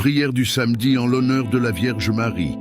Prière du samedi en l'honneur de la Vierge Marie.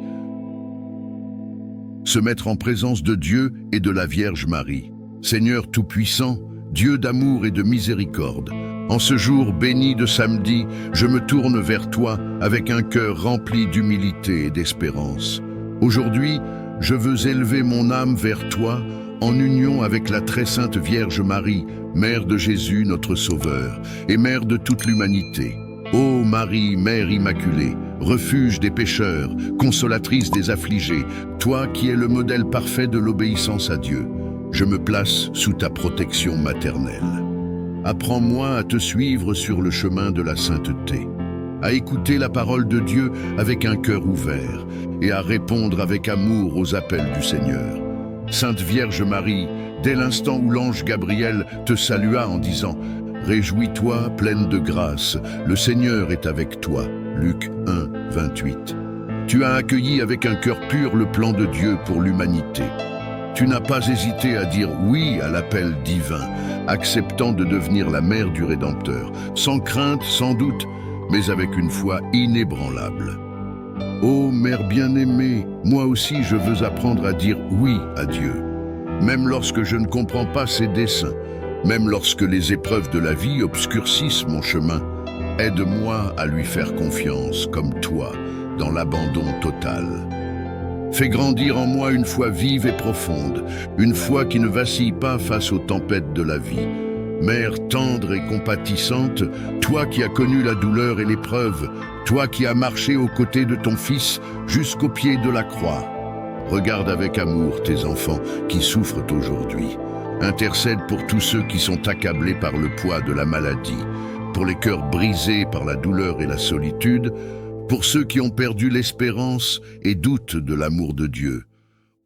Se mettre en présence de Dieu et de la Vierge Marie. Seigneur Tout-Puissant, Dieu d'amour et de miséricorde, en ce jour béni de samedi, je me tourne vers toi avec un cœur rempli d'humilité et d'espérance. Aujourd'hui, je veux élever mon âme vers toi en union avec la très sainte Vierge Marie, Mère de Jésus, notre Sauveur, et Mère de toute l'humanité. Ô Marie, Mère Immaculée, refuge des pécheurs, consolatrice des affligés, toi qui es le modèle parfait de l'obéissance à Dieu, je me place sous ta protection maternelle. Apprends-moi à te suivre sur le chemin de la sainteté, à écouter la parole de Dieu avec un cœur ouvert et à répondre avec amour aux appels du Seigneur. Sainte Vierge Marie, dès l'instant où l'ange Gabriel te salua en disant « Réjouis-toi, pleine de grâce, le Seigneur est avec toi » Luc 1, 28. Tu as accueilli avec un cœur pur le plan de Dieu pour l'humanité. Tu n'as pas hésité à dire oui à l'appel divin, acceptant de devenir la mère du Rédempteur, sans crainte, sans doute, mais avec une foi inébranlable. Ô Mère bien-aimée, moi aussi je veux apprendre à dire oui à Dieu, même lorsque je ne comprends pas ses desseins, même lorsque les épreuves de la vie obscurcissent mon chemin. Aide-moi à lui faire confiance, comme toi, dans l'abandon total. Fais grandir en moi une foi vive et profonde, une foi qui ne vacille pas face aux tempêtes de la vie. Mère tendre et compatissante, toi qui as connu la douleur et l'épreuve, toi qui as marché aux côtés de ton Fils jusqu'au pied de la croix. Regarde avec amour tes enfants qui souffrent aujourd'hui. Intercède pour tous ceux qui sont accablés par le poids de la maladie, pour les cœurs brisés par la douleur et la solitude, pour ceux qui ont perdu l'espérance et doutent de l'amour de Dieu.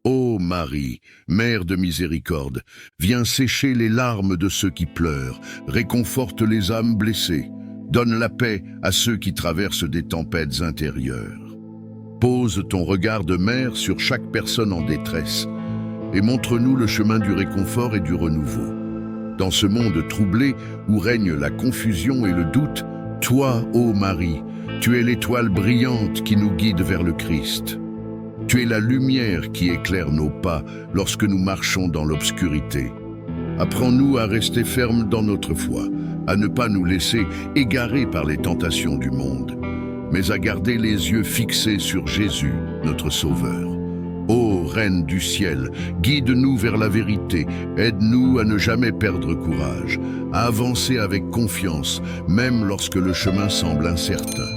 Ô Marie, Mère de miséricorde, viens sécher les larmes de ceux qui pleurent, réconforte les âmes blessées, donne la paix à ceux qui traversent des tempêtes intérieures. Pose ton regard de mère sur chaque personne en détresse et montre-nous le chemin du réconfort et du renouveau. Dans ce monde troublé où règne la confusion et le doute, toi, ô Marie, tu es l'étoile brillante qui nous guide vers le Christ. Tu es la lumière qui éclaire nos pas lorsque nous marchons dans l'obscurité. Apprends-nous à rester fermes dans notre foi, à ne pas nous laisser égarer par les tentations du monde, mais à garder les yeux fixés sur Jésus, notre Sauveur. Ô Reine du ciel, guide-nous vers la vérité, aide-nous à ne jamais perdre courage, à avancer avec confiance, même lorsque le chemin semble incertain.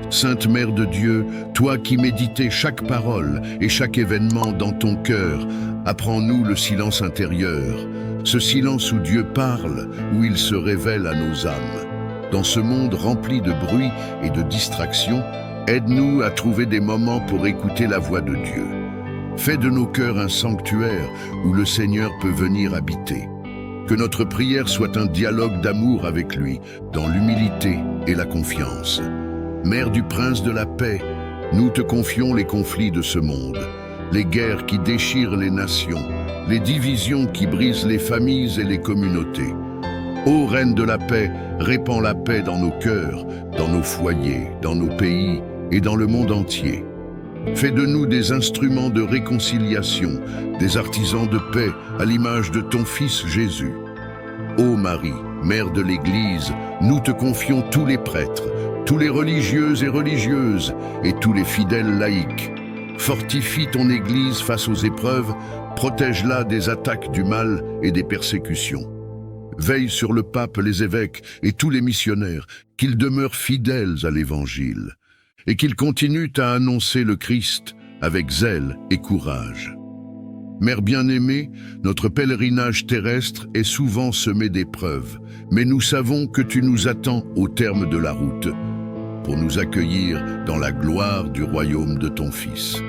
Sainte Mère de Dieu, toi qui méditais chaque parole et chaque événement dans ton cœur, apprends-nous le silence intérieur, ce silence où Dieu parle, où il se révèle à nos âmes. Dans ce monde rempli de bruit et de distractions, aide-nous à trouver des moments pour écouter la voix de Dieu. Fais de nos cœurs un sanctuaire où le Seigneur peut venir habiter. Que notre prière soit un dialogue d'amour avec lui, dans l'humilité et la confiance. Mère du Prince de la paix, nous te confions les conflits de ce monde, les guerres qui déchirent les nations, les divisions qui brisent les familles et les communautés. Ô Reine de la paix, répands la paix dans nos cœurs, dans nos foyers, dans nos pays et dans le monde entier. Fais de nous des instruments de réconciliation, des artisans de paix à l'image de ton Fils Jésus. Ô Marie, Mère de l'Église, nous te confions tous les prêtres, tous les religieux et religieuses et tous les fidèles laïcs. Fortifie ton Église face aux épreuves, protège-la des attaques du mal et des persécutions. Veille sur le pape, les évêques et tous les missionnaires, qu'ils demeurent fidèles à l'Évangile et qu'ils continuent à annoncer le Christ avec zèle et courage. Mère bien-aimée, notre pèlerinage terrestre est souvent semé d'épreuves, mais nous savons que tu nous attends au terme de la route pour nous accueillir dans la gloire du royaume de ton Fils.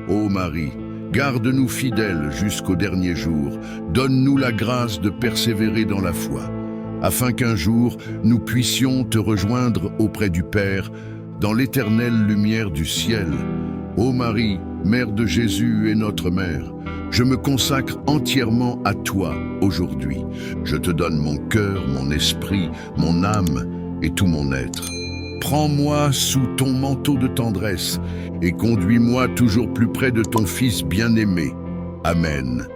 Ô Marie, garde-nous fidèles jusqu'au dernier jour, donne-nous la grâce de persévérer dans la foi, afin qu'un jour nous puissions te rejoindre auprès du Père dans l'éternelle lumière du ciel. Ô Marie, Mère de Jésus et notre Mère, je me consacre entièrement à toi aujourd'hui. Je te donne mon cœur, mon esprit, mon âme et tout mon être. Prends-moi sous ton manteau de tendresse et conduis-moi toujours plus près de ton Fils bien-aimé. Amen.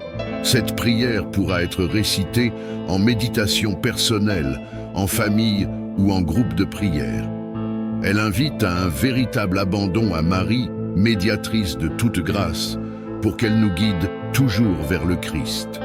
Cette prière pourra être récitée en méditation personnelle, en famille ou en groupe de prière. Elle invite à un véritable abandon à Marie, médiatrice de toute grâce, pour qu'elle nous guide toujours vers le Christ.